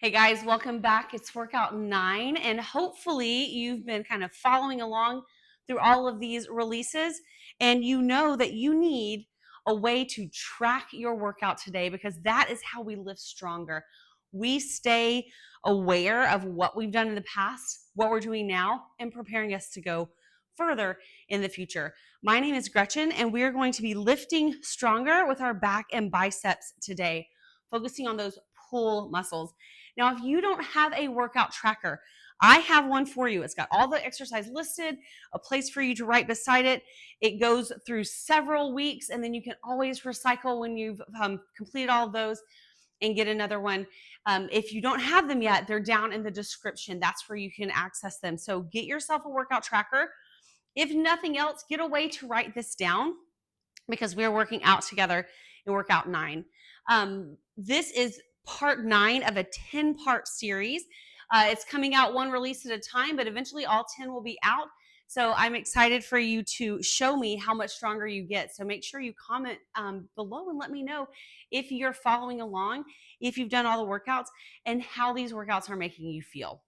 Hey guys, welcome back. It's workout 9, and hopefully you've been kind of following along through all of these releases, and you know that you need a way to track your workout today because that is how we lift stronger. We stay aware of what we've done in the past, what we're doing now, and preparing us to go further in the future. My name is Gretchen, and we are going to be lifting stronger with our back and biceps today, focusing on those pull muscles. Now, if you don't have a workout tracker, I have one for you. It's got all the exercise listed, a place for you to write beside it. It goes through several weeks, and then you can always recycle when you've completed all of those and get another one. If you don't have them yet, they're down in the description. That's where you can access them. So get yourself a workout tracker. If nothing else, get a way to write this down because we're working out together in workout 9. This is part 9 of a 10-part series. It's coming out one release at a time, but eventually all 10 will be out. So I'm excited for you to show me how much stronger you get. So make sure you comment below and let me know if you're following along, if you've done all the workouts, and how these workouts are making you feel.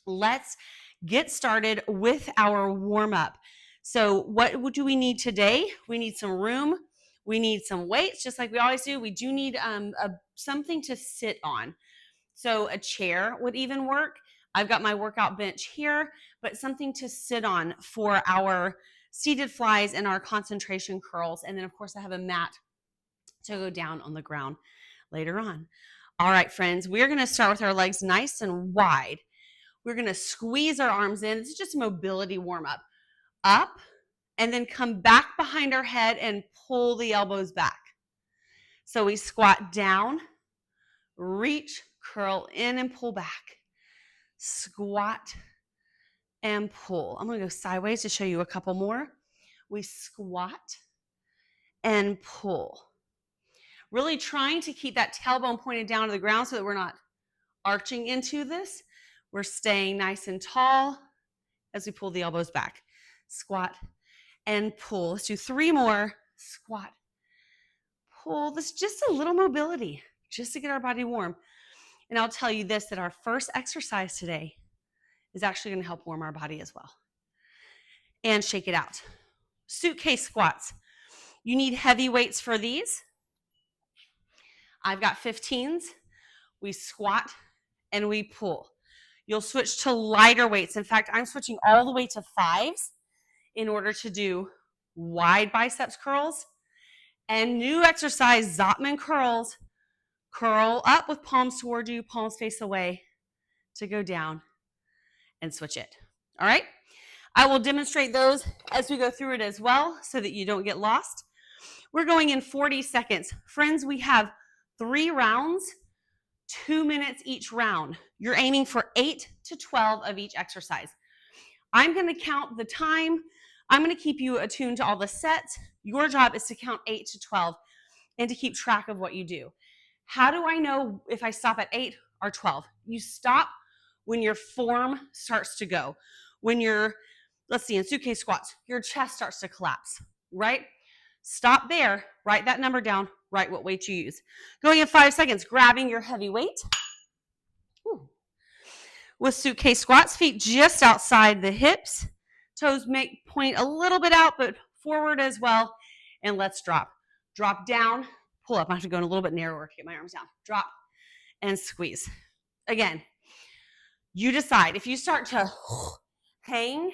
Let's get started with our warm-up. So what do we need today? We need some room. We need some weights, just like we always do. We do need something to sit on. So a chair would even work. I've got my workout bench here, but something to sit on for our seated flies and our concentration curls. And then, of course, I have a mat to go down on the ground later on. All right, friends, we're going to start with our legs nice and wide. We're going to squeeze our arms in. It's just a mobility warm-up. Up, and then come back behind our head and pull the elbows back. So we squat down, reach, curl in and pull back. Squat and pull. I'm going to go sideways to show you a couple more. We squat and pull. Really trying to keep that tailbone pointed down to the ground so that we're not arching into this. We're staying nice and tall as we pull the elbows back. Squat and pull. Let's do 3 more. Squat, pull. This is just a little mobility, just to get our body warm. And I'll tell you this, that our first exercise today is actually going to help warm our body as well. And shake it out. Suitcase squats. You need heavy weights for these. I've got 15s. We squat and we pull. You'll switch to lighter weights. In fact, I'm switching all the way to 5s in order to do wide biceps curls and new exercise, Zotman curls. Curl up with palms toward you, palms face away to go down and switch it. All right? I will demonstrate those as we go through it as well so that you don't get lost. We're going in 40 seconds. Friends, we have 3 rounds, 2 minutes each round. You're aiming for 8 to 12 of each exercise. I'm going to count the time. I'm going to keep you attuned to all the sets. Your job is to count 8 to 12 and to keep track of what you do. How do I know if I stop at 8 or 12? You stop when your form starts to go. When you're, let's see, in suitcase squats, your chest starts to collapse, right? Stop there, write that number down, write what weight you use. Going in 5 seconds, grabbing your heavy weight. With suitcase squats, feet just outside the hips. Toes point a little bit out, but forward as well. And let's drop. Drop down, pull up. I have to go in a little bit narrower to get my arms down. Drop and squeeze. Again, you decide. If you start to hang,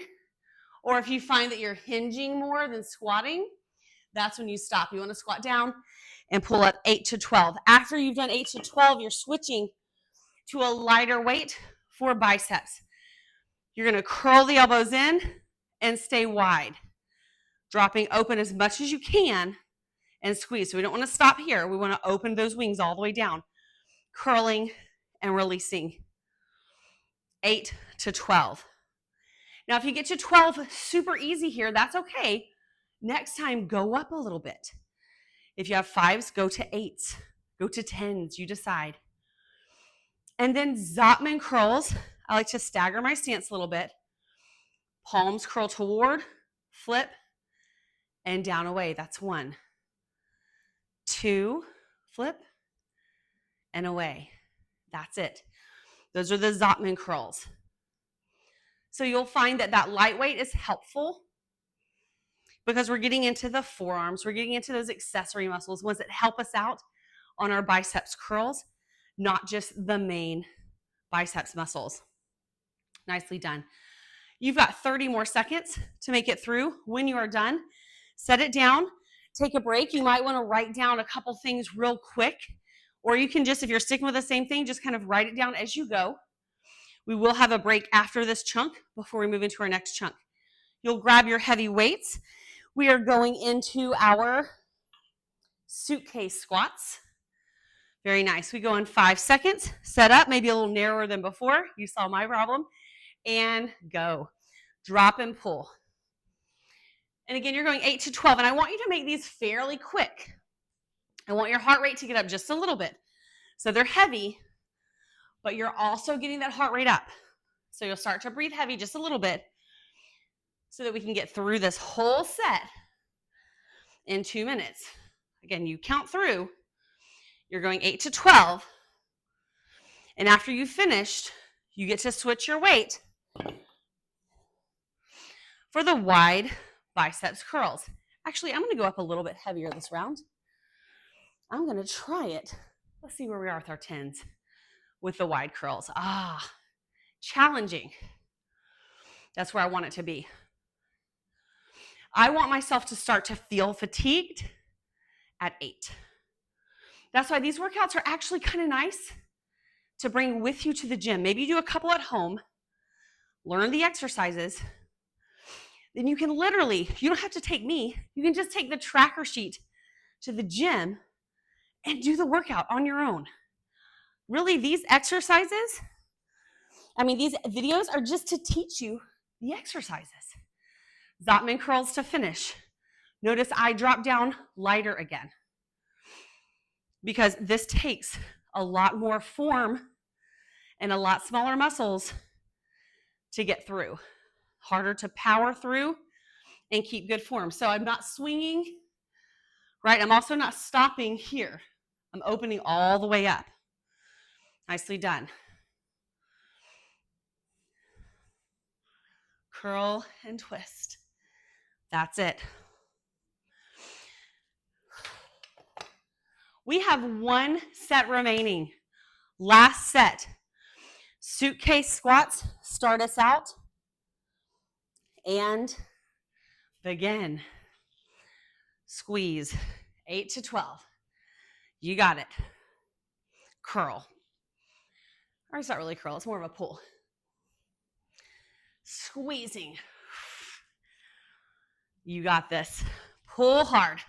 or if you find that you're hinging more than squatting, that's when you stop. You want to squat down and pull up 8 to 12. After you've done 8 to 12, you're switching to a lighter weight for biceps. You're going to curl the elbows in and stay wide, dropping open as much as you can and squeeze. So we don't want to stop here. We want to open those wings all the way down, curling and releasing. 8 to 12. Now, if you get to 12 super easy here, that's okay. Next time, go up a little bit. If you have 5s, go to 8s, go to 10s, you decide. And then Zotman curls. I like to stagger my stance a little bit. Palms curl toward, flip, and down away. That's 1. 2, flip, and away. That's it. Those are the Zotman curls. So you'll find that that lightweight is helpful because we're getting into the forearms. We're getting into those accessory muscles, ones that help us out on our biceps curls, not just the main biceps muscles. Nicely done. You've got 30 more seconds to make it through. When you are done, set it down, take a break. You might want to write down a couple things real quick, or you can just, if you're sticking with the same thing, just kind of write it down as you go. We will have a break after this chunk before we move into our next chunk. You'll grab your heavy weights. We are going into our suitcase squats. Very nice. We go in 5 seconds, set up, maybe a little narrower than before. You saw my problem. And go. Drop and pull. And again, you're going 8 to 12. And I want you to make these fairly quick. I want your heart rate to get up just a little bit. So they're heavy, but you're also getting that heart rate up. So you'll start to breathe heavy just a little bit so that we can get through this whole set in 2 minutes. Again, you count through. You're going 8 to 12. And after you've finished, you get to switch your weight for the wide biceps curls. Actually, I'm going to go up a little bit heavier this round. I'm going to try it. Let's see where we are with our 10s with the wide curls. Challenging. That's where I want it to be. I want myself to start to feel fatigued at 8. That's why these workouts are actually kind of nice to bring with you to the gym. Maybe you do a couple at home, learn the exercises, then you can literally, you don't have to take me, you can just take the tracker sheet to the gym and do the workout on your own. Really, these exercises, these videos are just to teach you the exercises. Zotman curls to finish. Notice I drop down lighter again because this takes a lot more form and a lot smaller muscles to get through. Harder to power through and keep good form. So I'm not swinging, right? I'm also not stopping here. I'm opening all the way up. Nicely done. Curl and twist. That's it. We have 1 set remaining. Last set. Suitcase squats start us out. And begin. Squeeze. 8 to 12. You got it. Curl. Or it's not really curl, it's more of a pull. Squeezing. You got this. Pull hard.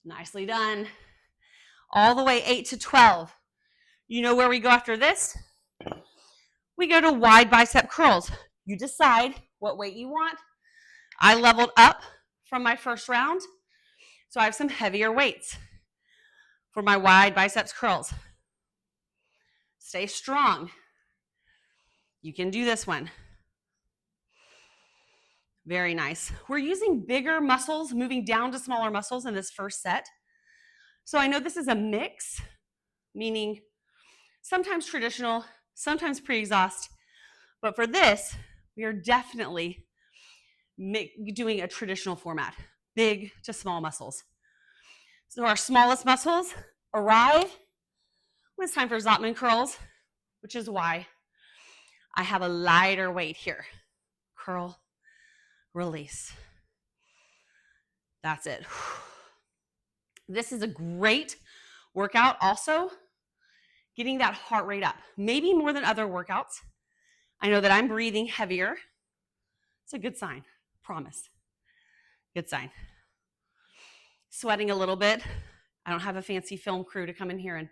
Nicely done. All the way 8 to 12. You know where we go after this? We go to wide bicep curls. You decide what weight you want. I leveled up from my first round, so I have some heavier weights for my wide biceps curls. Stay strong. You can do this one. Very nice. We're using bigger muscles, moving down to smaller muscles in this first set. So I know this is a mix, meaning sometimes traditional, sometimes pre-exhaust, but for this, we are definitely doing a traditional format, big to small muscles. So our smallest muscles arrive when it's time for Zotman curls, which is why I have a lighter weight here. Curl, release. That's it. This is a great workout also, getting that heart rate up, maybe more than other workouts. I know that I'm breathing heavier. It's a good sign, promise. Good sign. Sweating a little bit. I don't have a fancy film crew to come in here and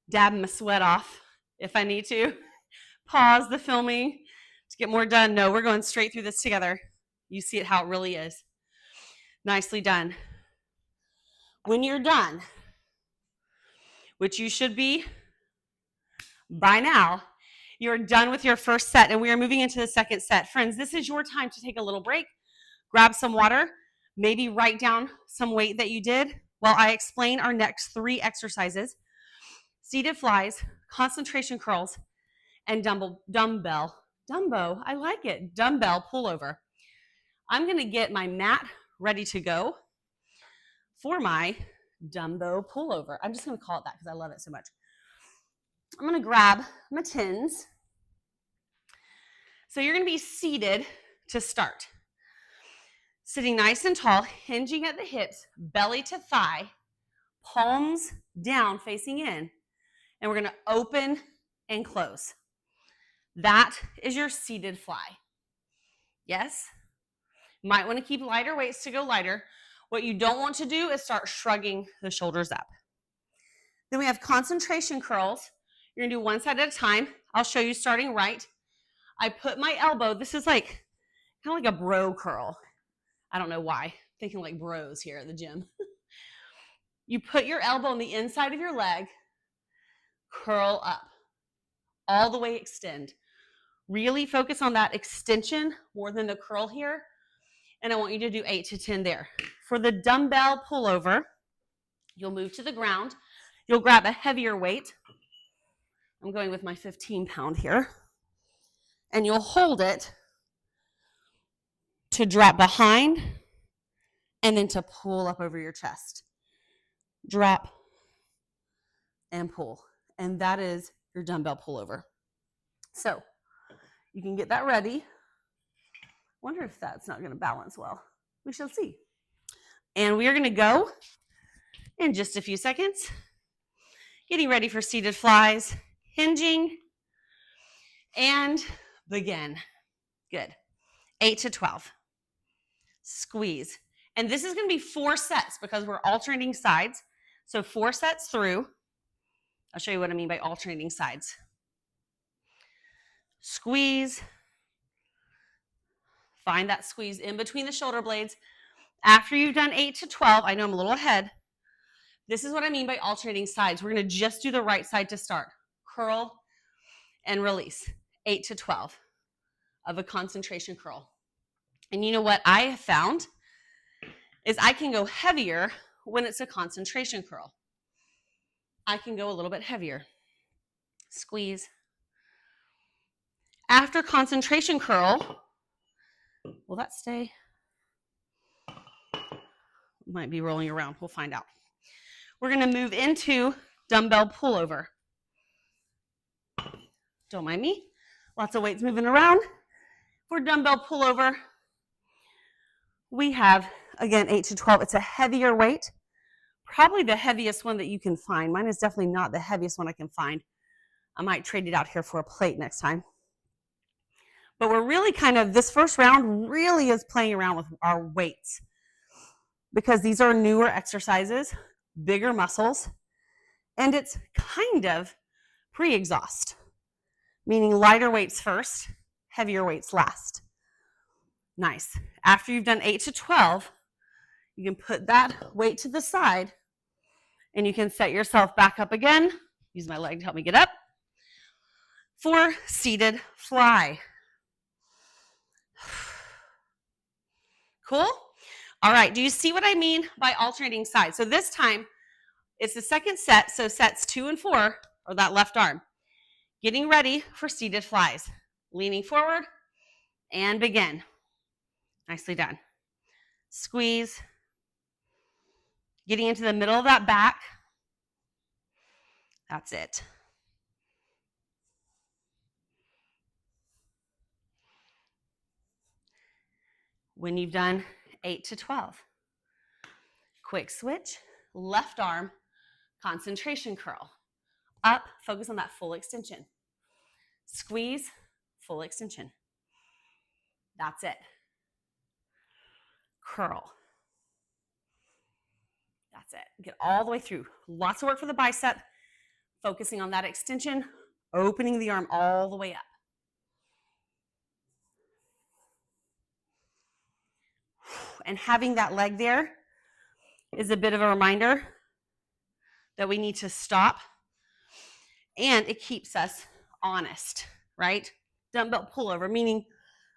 dab my sweat off if I need to. Pause the filming to get more done. No, we're going straight through this together. You see it how it really is. Nicely done. When you're done, which you should be by now, you're done with your first set and we are moving into the second set. Friends, this is your time to take a little break, grab some water, Maybe write down some weight that you did while I explain our next 3 exercises: seated flies, concentration curls, and dumbbell pullover. I'm going to get my mat ready to go for my dumbbell pullover. I'm just going to call it that because I love it so much. I'm going to grab my tins. So you're going to be seated to start. Sitting nice and tall, hinging at the hips, belly to thigh, palms down facing in. And we're going to open and close. That is your seated fly. Yes? Might want to keep lighter weights to go lighter. What you don't want to do is start shrugging the shoulders up. Then we have concentration curls. You're going to do one side at a time. I'll show you starting right. I put my elbow, this is like kind of like a bro curl. I don't know why. I'm thinking like bros here at the gym. You put your elbow on the inside of your leg, curl up, all the way extend. Really focus on that extension more than the curl here. And I want you to do 8 to 10 there. For the dumbbell pullover, you'll move to the ground. You'll grab a heavier weight. I'm going with my 15-pound here. And you'll hold it to drop behind and then to pull up over your chest. Drop and pull. And that is your dumbbell pullover. So you can get that ready. Wonder if that's not going to balance well. We shall see. And we are going to go in just a few seconds. Getting ready for seated flies, hinging, and begin. Good. 8 to 12. Squeeze. And this is going to be 4 sets because we're alternating sides. So 4 sets through. I'll show you what I mean by alternating sides. Squeeze. Find that squeeze in between the shoulder blades. After you've done 8 to 12, I know I'm a little ahead. This is what I mean by alternating sides. We're going to just do the right side to start. Curl and release. 8 to 12 of a concentration curl. And you know what I have found is I can go heavier when it's a concentration curl. I can go a little bit heavier. Squeeze. After concentration curl, will that stay? Might be rolling around. We'll find out. We're going to move into dumbbell pullover. Don't mind me. Lots of weights moving around. For dumbbell pullover, we have, again, 8 to 12. It's a heavier weight. Probably the heaviest one that you can find. Mine is definitely not the heaviest one I can find. I might trade it out here for a plate next time. But we're really kind of, this first round really is playing around with our weights because these are newer exercises, bigger muscles, and it's kind of pre-exhaust, meaning lighter weights first, heavier weights last. Nice. After you've done 8 to 12, you can put that weight to the side and you can set yourself back up again. Use my leg to help me get up for seated fly. Cool? All right, do you see what I mean by alternating sides? So this time, it's the second set, so sets 2 and 4 are that left arm. Getting ready for seated flies. Leaning forward and begin. Nicely done. Squeeze. Getting into the middle of that back. That's it. When you've done 8 to 12, quick switch, left arm, concentration curl. Up, focus on that full extension. Squeeze, full extension. That's it. Curl. That's it. Get all the way through. Lots of work for the bicep, focusing on that extension, opening the arm all the way up. And having that leg there is a bit of a reminder that we need to stop, and it keeps us honest, right? Dumbbell pullover, meaning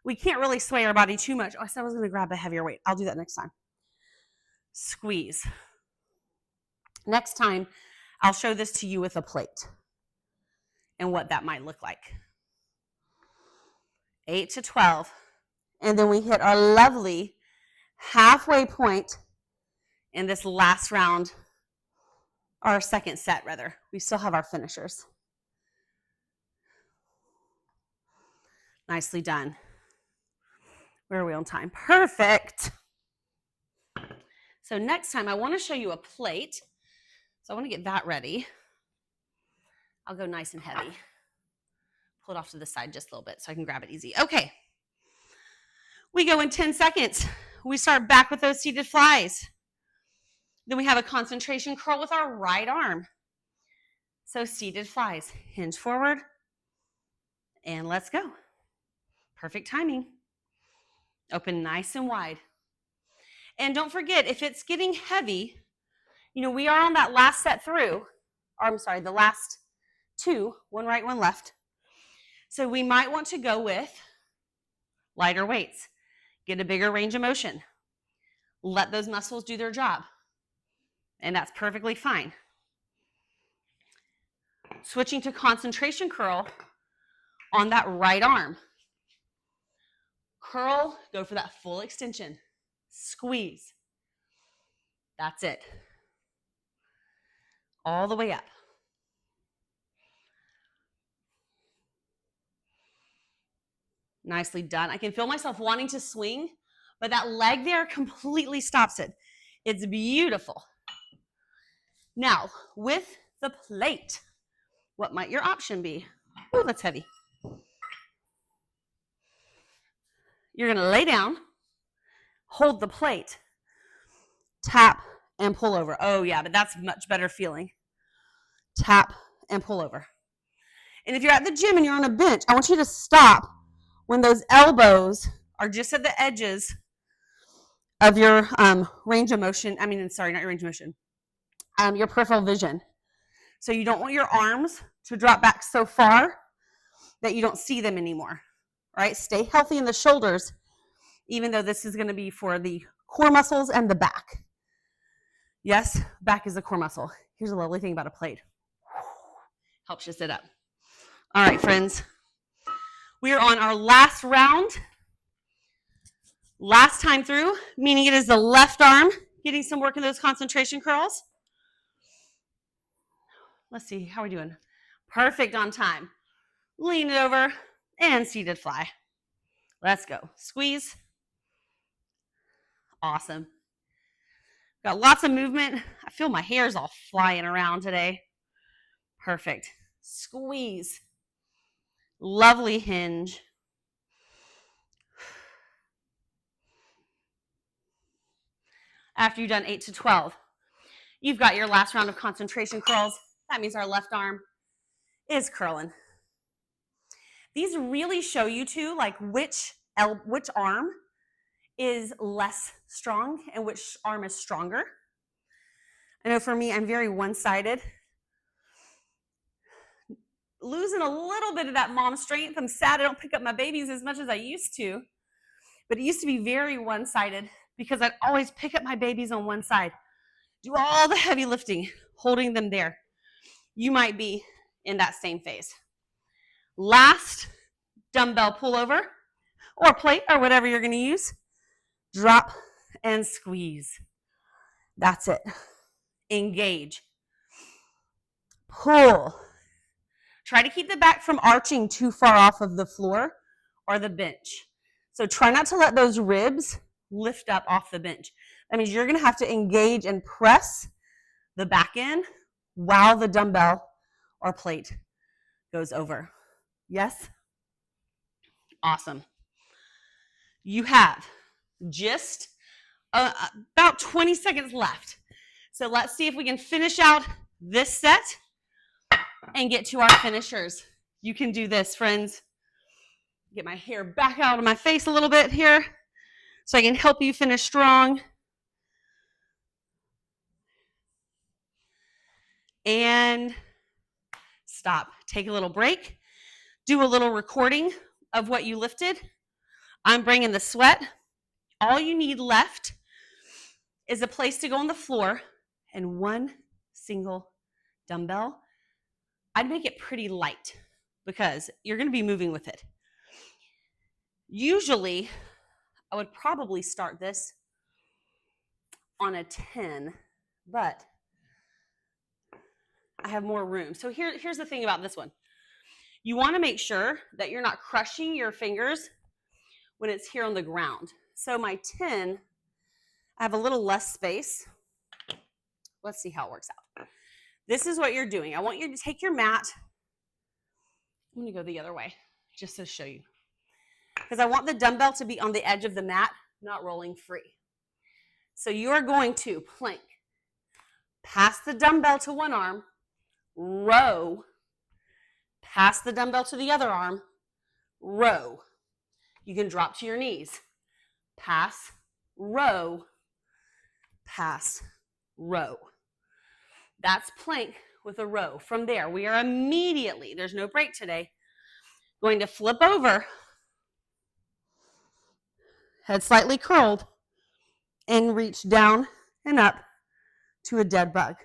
we can't really sway our body too much. Oh, I said I was going to grab a heavier weight. I'll do that next time. squeeze. Next time, I'll show this to you with a plate and what that might look like. 8 to 12. And then we hit our lovely halfway point in this last round, our second set rather. We still have our finishers. Nicely done. Where are we on time? Perfect. So next time I want to show you a plate. So I want to get that ready. I'll go nice and heavy. Pull it off to the side just a little bit so I can grab it easy. Okay. We go in 10 seconds. We start back with those seated flies. Then we have a concentration curl with our right arm. So seated flies. Hinge forward. And let's go. Perfect timing. Open nice and wide. And don't forget, if it's getting heavy, we are on that last set through, or I'm sorry, the last two, one right, one left. So we might want to go with lighter weights. Get a bigger range of motion. Let those muscles do their job. And that's perfectly fine. Switching to concentration curl on that right arm. Curl, go for that full extension. Squeeze. That's it. All the way up. Nicely done. I can feel myself wanting to swing, but that leg there completely stops it. It's beautiful. Now, with the plate, what might your option be? Oh, that's heavy. You're going to lay down, hold the plate, tap, and pull over. Oh, yeah, but that's much better feeling. Tap and pull over. And if you're at the gym and you're on a bench, I want you to stop when those elbows are just at the edges of your range of motion. Sorry, not your range of motion. Your peripheral vision. So you don't want your arms to drop back so far that you don't see them anymore. Right? Stay healthy in the shoulders, even though this is going to be for the core muscles and the back. Yes, back is a core muscle. Here's a lovely thing about a plate. Helps you sit up. All right, friends. We are on our last round. Last time through, meaning it is the left arm getting some work in those concentration curls. Let's see, how are we doing? Perfect on time. Lean it over and seated fly. Let's go. Squeeze. Awesome. Got lots of movement. I feel my hair's all flying around today. Perfect. Squeeze. Lovely hinge. After you've done 8 to 12, you've got your last round of concentration curls. That means our left arm is curling. These really show you too, like which arm is less strong and which arm is stronger. I know for me, I'm very one-sided. Losing a little bit of that mom strength. I'm sad I don't pick up my babies as much as I used to. But it used to be very one-sided because I'd always pick up my babies on one side, do all the heavy lifting, holding them there. You might be in that same phase. Last dumbbell pullover or plate or whatever you're going to use. Drop and squeeze. That's it. Engage. Pull. Try to keep the back from arching too far off of the floor or the bench. So try not to let those ribs lift up off the bench. That means you're going to have to engage and press the back end while the dumbbell or plate goes over. Yes? Awesome. You have just about 20 seconds left. So let's see if we can finish out this set and get to our finishers. You can do this, friends. Get my hair back out of my face a little bit here so I can help you finish strong. And stop. Take a little break. Do a little recording of what you lifted. I'm bringing the sweat. All you need left is a place to go on the floor, and one single dumbbell, I'd make it pretty light because you're going to be moving with it. Usually, I would probably start this on a 10, but I have more room. So here's the thing about this one. You want to make sure that you're not crushing your fingers when it's here on the ground. So my 10, I have a little less space. Let's see how it works out. This is what you're doing. I want you to take your mat. I'm going to go the other way just to show you. Because I want the dumbbell to be on the edge of the mat, not rolling free. So you are going to plank. Pass the dumbbell to one arm, row, pass the dumbbell to the other arm, row. You can drop to your knees. Pass, row, pass, row. That's plank with a row. From there, we are immediately, there's no break today, going to flip over, head slightly curled, and reach down and up to a dead bug.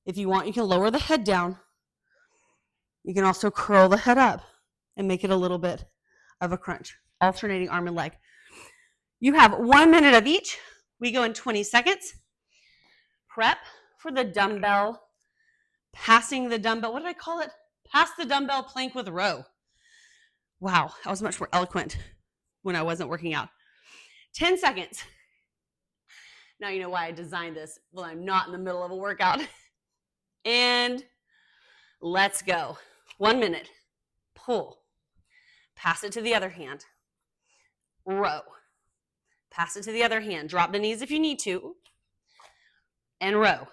If you want, you can lower the head down. You can also curl the head up and make it a little bit of a crunch, alternating arm and leg. You have 1 minute of each. We go in 20 seconds. Prep for the dumbbell, passing the dumbbell. What did I call it? Pass the dumbbell plank with row. Wow, I was much more eloquent when I wasn't working out. 10 seconds. Now you know why I designed this. Well, I'm not in the middle of a workout. And let's go. 1 minute. Pull. Pass it to the other hand. Row. Pass it to the other hand. Drop the knees if you need to. And row.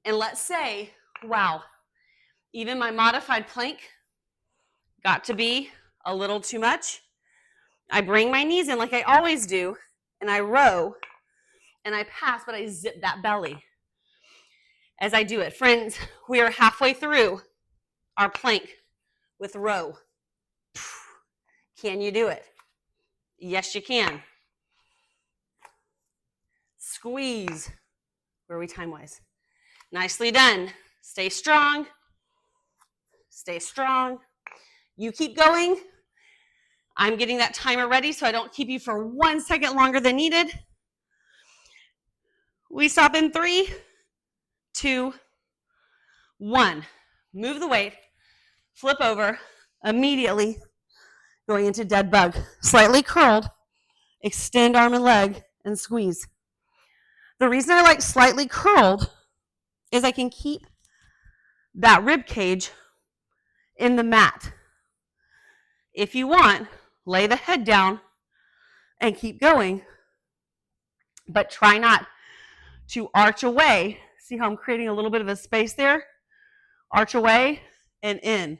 And let's say, wow, even my modified plank got to be a little too much. I bring my knees in like I always do, and I row, and I pass, but I zip that belly as I do it. Friends, we are halfway through our plank with row. Can you do it? Yes, you can. Squeeze. Where are we time-wise? Nicely done. Stay strong. Stay strong. You keep going. I'm getting that timer ready so I don't keep you for 1 second longer than needed. We stop in 3, 2, 1. Move the weight. Flip over. Immediately going into dead bug. Slightly curled. Extend arm and leg and squeeze. The reason I like slightly curled is I can keep that rib cage in the mat. If you want, lay the head down and keep going, but try not to arch away. See how I'm creating a little bit of a space there? Arch away and in.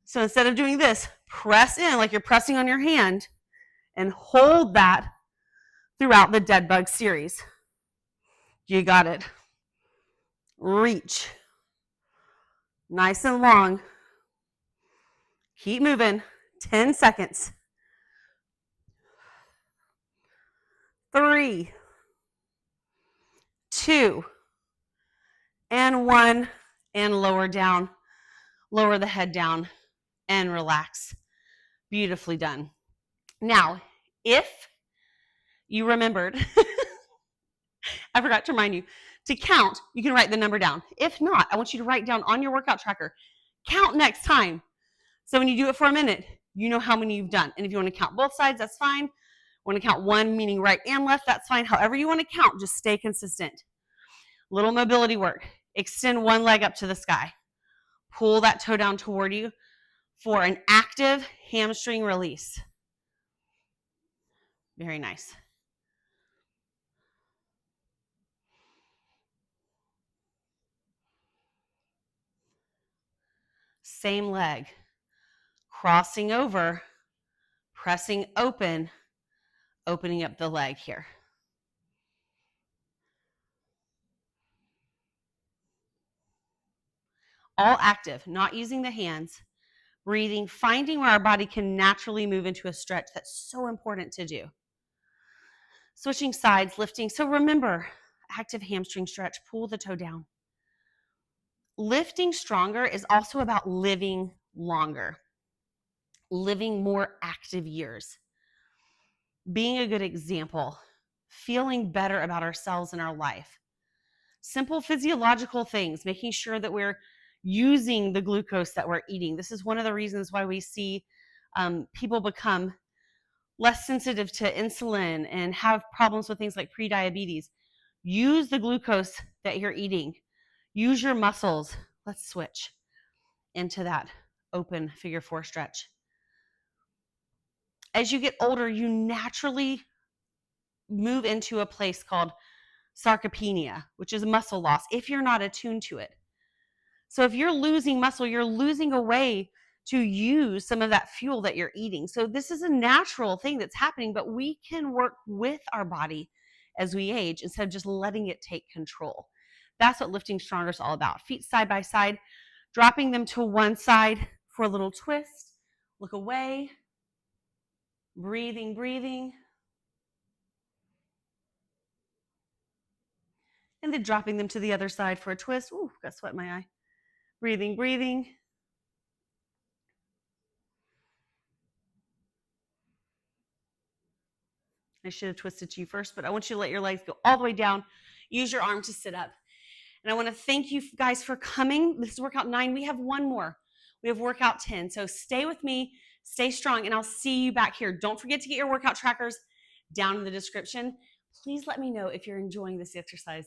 So instead of doing this, press in like you're pressing on your hand and hold that throughout the dead bug series. You got it. Reach. Nice and long. Keep moving. 10 seconds. 3, 2, and 1, and lower down. Lower the head down and relax. Beautifully done. Now, if you remembered, I forgot to remind you, to count, you can write the number down. If not, I want you to write down on your workout tracker, count next time. So when you do it for a minute, you know how many you've done. And if you want to count both sides, that's fine. Want to count one, meaning right and left, that's fine. However you want to count, just stay consistent. Little mobility work. Extend one leg up to the sky. Pull that toe down toward you for an active hamstring release. Very nice. Same leg. Crossing over, pressing open, opening up the leg here. All active, not using the hands, breathing, finding where our body can naturally move into a stretch. That's so important to do. Switching sides, lifting. So remember, active hamstring stretch, pull the toe down. Lifting stronger is also about living longer, living more active years, being a good example, feeling better about ourselves and our life. Simple physiological things, making sure that we're using the glucose that we're eating. This is one of the reasons why we see people become less sensitive to insulin and have problems with things like prediabetes. Use the glucose that you're eating. Use your muscles. Let's switch into that open figure 4 stretch. As you get older, you naturally move into a place called sarcopenia, which is muscle loss, if you're not attuned to it. So if you're losing muscle, you're losing a way to use some of that fuel that you're eating. So this is a natural thing that's happening, but we can work with our body as we age instead of just letting it take control. That's what lifting stronger is all about. Feet side by side, dropping them to one side for a little twist. Look away. Breathing, breathing. And then dropping them to the other side for a twist. Ooh, got sweat in my eye. Breathing, breathing. I should have twisted to you first, but I want you to let your legs go all the way down. Use your arm to sit up. And I want to thank you guys for coming. This is workout 9. We have one more. We have workout 10. So stay with me, stay strong, and I'll see you back here. Don't forget to get your workout trackers down in the description. Please let me know if you're enjoying this exercise.